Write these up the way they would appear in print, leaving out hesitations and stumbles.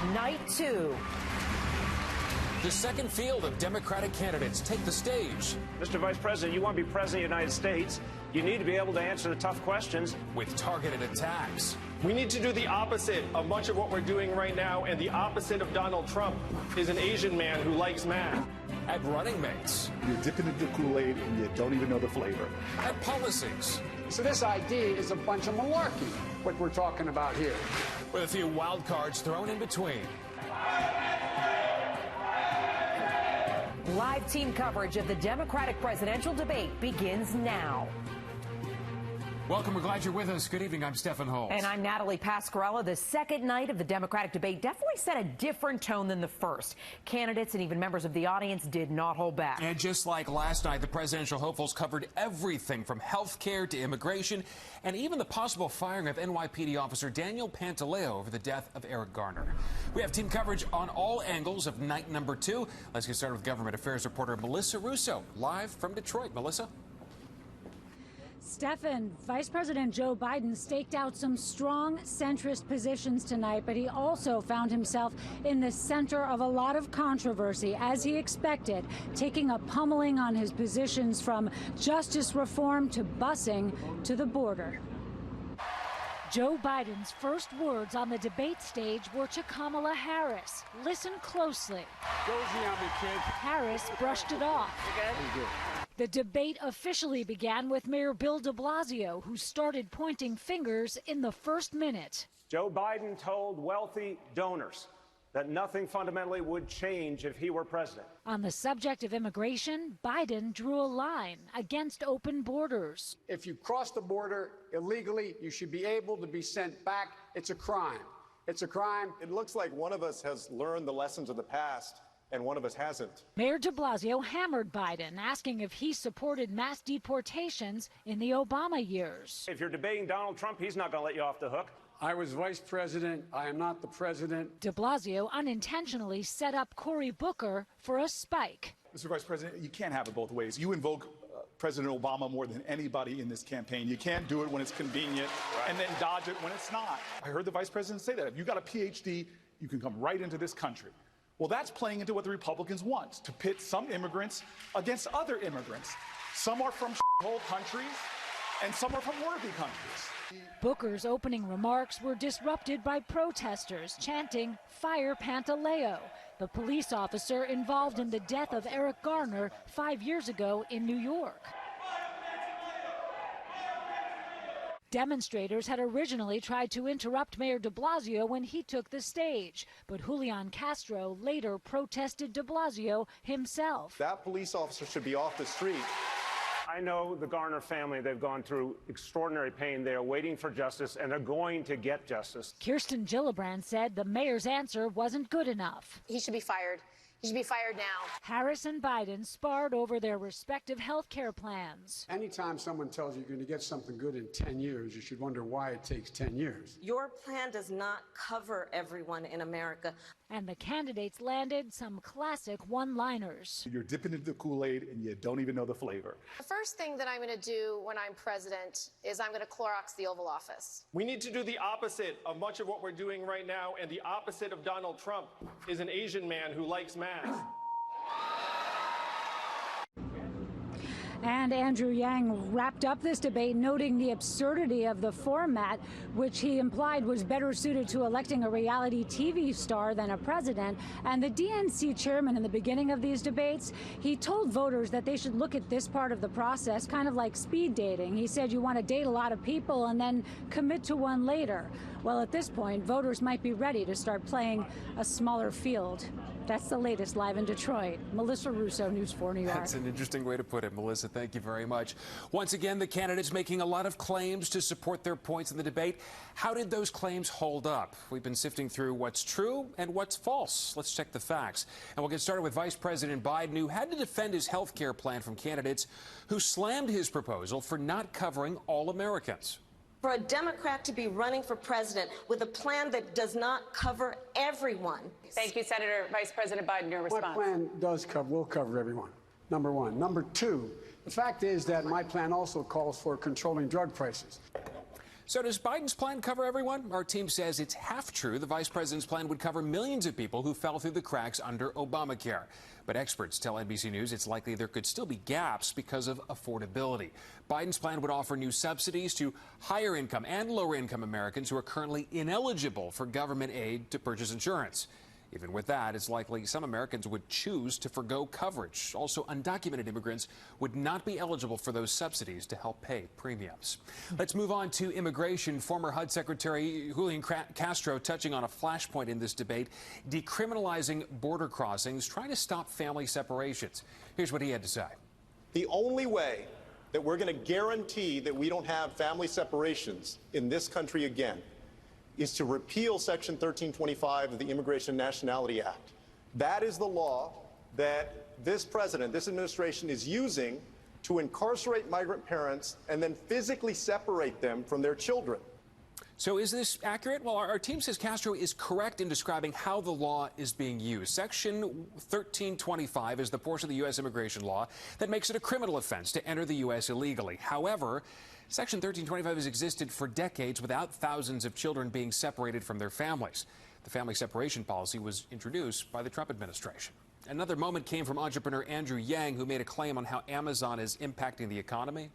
Night 2. The second field of Democratic candidates take the stage. Mr. Vice President, you want to be President of the United States, you need to be able to answer the tough questions. With targeted attacks. We need to do the opposite of much of what we're doing right now, and the opposite of Donald Trump is an Asian man who likes math. At running mates. You're dipping into Kool-Aid and you don't even know the flavor. At policies. So this idea is a bunch of malarkey, what we're talking about here. With a few wild cards thrown in between. Live team coverage of the Democratic presidential debate begins now. Welcome. We're glad you're with us. Good evening. I'm Stephen Holtz. And I'm Natalie Pasquarella. The second night of the Democratic debate definitely set a different tone than the first. Candidates and even members of the audience did not hold back. And just like last night, the presidential hopefuls covered everything from health care to immigration and even the possible firing of NYPD officer Daniel Pantaleo over the death of Eric Garner. We have team coverage on all angles of night number 2. Let's get started with government affairs reporter Melissa Russo, live from Detroit. Melissa? Stephen, Vice President Joe Biden staked out some strong centrist positions tonight, but he also found himself in the center of a lot of controversy, as he expected, taking a pummeling on his positions from justice reform to busing to the border. Joe Biden's first words on the debate stage were to Kamala Harris. Listen closely. Go easy on me, kid. Harris brushed it off. The debate officially began with Mayor Bill de Blasio, who started pointing fingers in the first minute. Joe Biden told wealthy donors that nothing fundamentally would change if he were president. On the subject of immigration, Biden drew a line against open borders. If you cross the border illegally, you should be able to be sent back. It's a crime. It's a crime. It looks like one of us has learned the lessons of the past and one of us hasn't. Mayor de Blasio hammered Biden, asking if he supported mass deportations in the Obama years. If you're debating Donald Trump, he's not going to let you off the hook. I was vice president. I am not the president. De Blasio unintentionally set up Cory Booker for a spike. Mr. Vice President, you can't have it both ways. You invoke President Obama more than anybody in this campaign. You can't do it when it's convenient and then dodge it when it's not. I heard the Vice President say that. If you got a PhD, you can come right into this country. Well, that's playing into what the Republicans want, to pit some immigrants against other immigrants. Some are from whole countries, and some are from worthy countries. Booker's opening remarks were disrupted by protesters chanting, "Fire Pantaleo," the police officer involved in the death of Eric Garner 5 years ago in New York. Demonstrators had originally tried to interrupt Mayor de Blasio when he took the stage, but Julian Castro later protested de Blasio himself. That police officer should be off the street. I know the Garner family, they've gone through extraordinary pain. They're waiting for justice, and they're going to get justice. Kirsten Gillibrand said the mayor's answer wasn't good enough. He should be fired. He should be fired now. Harris and Biden sparred over their respective health care plans. Anytime someone tells you you're going to get something good in 10 years, you should wonder why it takes 10 years. Your plan does not cover everyone in America. And the candidates landed some classic one-liners. You're dipping into the Kool-Aid and you don't even know the flavor. The first thing that I'm going to do when I'm president is I'm going to Clorox the Oval Office. We need to do the opposite of much of what we're doing right now, and the opposite of Donald Trump is an Asian man who likes math. And Andrew Yang wrapped up this debate, noting the absurdity of the format, which he implied was better suited to electing a reality TV star than a president. And the DNC chairman, in the beginning of these debates, he told voters that they should look at this part of the process kind of like speed dating. He said you want to date a lot of people and then commit to one later. Well, at this point, voters might be ready to start playing a smaller field. That's the latest live in Detroit. Melissa Russo, News 4 New York. That's an interesting way to put it, Melissa. Thank you very much. Once again, the candidates making a lot of claims to support their points in the debate. How did those claims hold up? We've been sifting through what's true and what's false. Let's check the facts. And we'll get started with Vice President Biden, who had to defend his health care plan from candidates who slammed his proposal for not covering all Americans. For a Democrat to be running for president with a plan that does not cover everyone. Thank you, Senator Vice President Biden. Your response. My plan will cover everyone, number one. Number two, the fact is that my plan also calls for controlling drug prices. So does Biden's plan cover everyone? Our team says it's half true. The vice president's plan would cover millions of people who fell through the cracks under Obamacare. But experts tell NBC News it's likely there could still be gaps because of affordability. Biden's plan would offer new subsidies to higher income and lower income Americans who are currently ineligible for government aid to purchase insurance. Even with that, it's likely some Americans would choose to forgo coverage. Also, undocumented immigrants would not be eligible for those subsidies to help pay premiums. Let's move on to immigration. Former HUD Secretary Julian Castro touching on a flashpoint in this debate, decriminalizing border crossings, trying to stop family separations. Here's what he had to say. The only way that we're going to guarantee that we don't have family separations in this country again is to repeal Section 1325 of the Immigration and Nationality Act. That is the law that this president, this administration is using to incarcerate migrant parents and then physically separate them from their children. So is this accurate? Well, our team says Castro is correct in describing how the law is being used. Section 1325 is the portion of the U.S. immigration law that makes it a criminal offense to enter the U.S. illegally. However, Section 1325 has existed for decades without thousands of children being separated from their families. The family separation policy was introduced by the Trump administration. Another moment came from entrepreneur Andrew Yang, who made a claim on how Amazon is impacting the economy.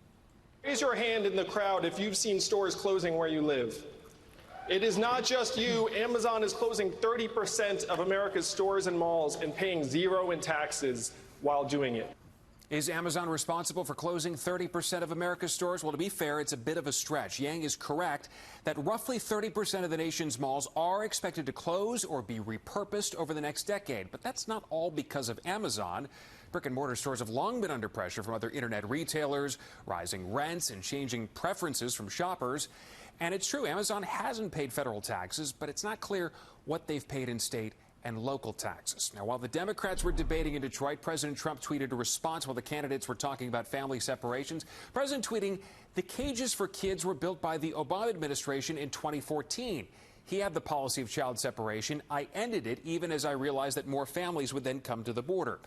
Raise your hand in the crowd if you've seen stores closing where you live. It is not just you. Amazon is closing 30% of America's stores and malls and paying zero in taxes while doing it. Is Amazon responsible for closing 30% of America's stores? Well, to be fair, it's a bit of a stretch. Yang is correct that roughly 30% of the nation's malls are expected to close or be repurposed over the next decade. But that's not all because of Amazon. Brick and mortar stores have long been under pressure from other internet retailers, rising rents and changing preferences from shoppers. And it's true, Amazon hasn't paid federal taxes, but it's not clear what they've paid in state and local taxes. Now, while the Democrats were debating in Detroit, President Trump tweeted a response while the candidates were talking about family separations. President tweeting, "The cages for kids were built by the Obama administration in 2014. He had the policy of child separation. I ended it even as I realized that more families would then come to the border."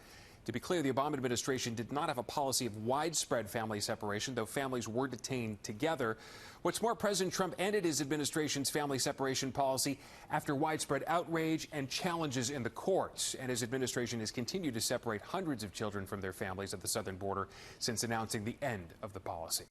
To be clear, the Obama administration did not have a policy of widespread family separation, though families were detained together. What's more, President Trump ended his administration's family separation policy after widespread outrage and challenges in the courts. And his administration has continued to separate hundreds of children from their families at the southern border since announcing the end of the policy.